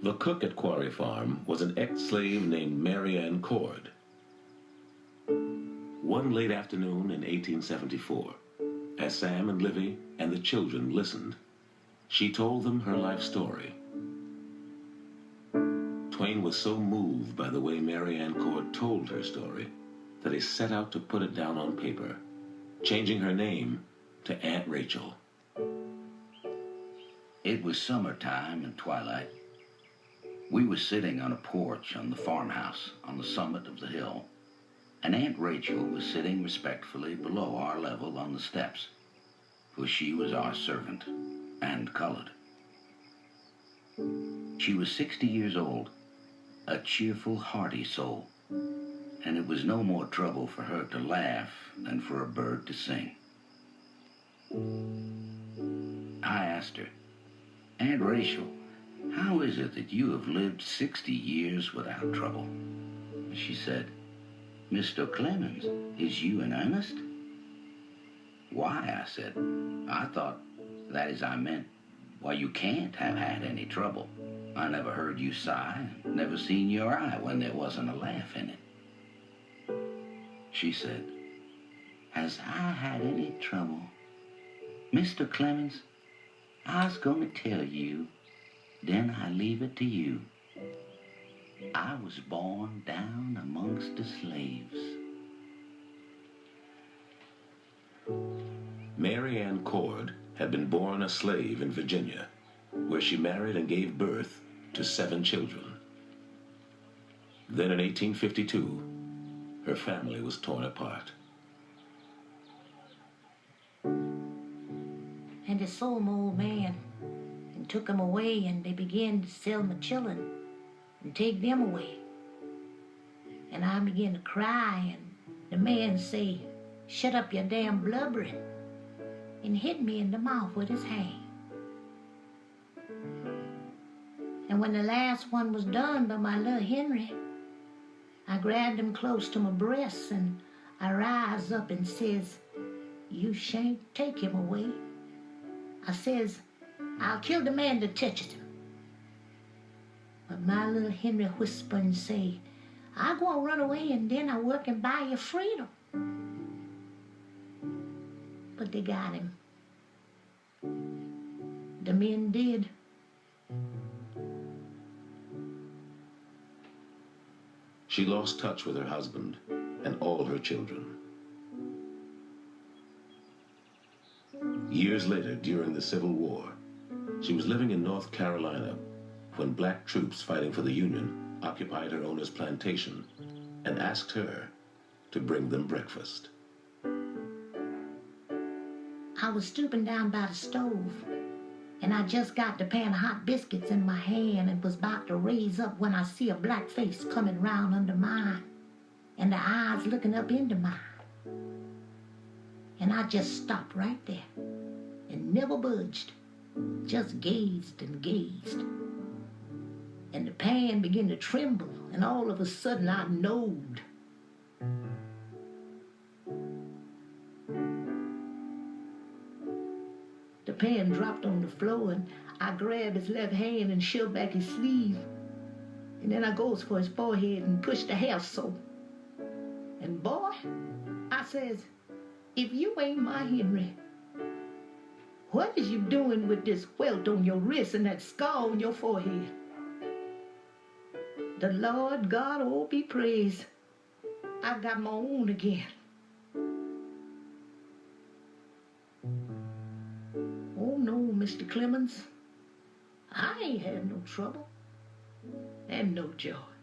The cook at Quarry Farm was an ex-slave named Mary Ann Cord. One late afternoon in 1874, as Sam and Livy and the children listened, she told them her life story. Twain was so moved by the way Mary Ann Cord told her story that he set out to put it down on paper, changing her name to Aunt Rachel. It was summertime and twilight. We were sitting on a porch on the farmhouse on the summit of the hill, and Aunt Rachel was sitting respectfully below our level on the steps, for she was our servant and colored. She was 60 years old, a cheerful, hearty soul, and it was no more trouble for her to laugh than for a bird to sing. I asked her, "Aunt Rachel, how is it that you have lived 60 years without trouble?" She said, "Mr. Clemens, is you in earnest?" "Why?" I said. "I thought, that is, I meant, why, you can't have had any trouble. I never heard you sigh, never seen your eye when there wasn't a laugh in it." She said, "Has I had any trouble? Mr. Clemens, I was going to tell you, then I leave it to you. I was born down amongst the slaves." Mary Ann Cord had been born a slave in Virginia, where she married and gave birth to 7 children. Then in 1852, her family was torn apart. And they sold my old man and took him away, and they began to sell my children and take them away. And I began to cry, and the man say, "Shut up, your damn blubbering," and hit me in the mouth with his hand. And when the last one was done by my little Henry, I grabbed him close to my breast, and I rise up and says, "You shan't take him away." I says, "I'll kill the man that touches him." But my little Henry whisper and say, "I gonna run away and then I work and buy your freedom." But they got him. The men did. She lost touch with her husband and all her children. Years later, during the Civil War, she was living in North Carolina when black troops fighting for the Union occupied her owner's plantation and asked her to bring them breakfast. I was stooping down by the stove, and I just got the pan of hot biscuits in my hand and was about to raise up when I see a black face coming round under mine, and the eyes looking up into mine. And I just stopped right there and never budged, just gazed and gazed. And the pan began to tremble, and all of a sudden I knowed. The pan dropped on the floor, and I grabbed his left hand and shoved back his sleeve. And then I goes for his forehead and pushed the hair so. And boy, I says, "If you ain't my Henry, what is you doing with this welt on your wrist and that scar on your forehead?" The Lord God, oh, be praised, I got my own again. "Oh no, Mr. Clemens, I ain't had no trouble and no joy."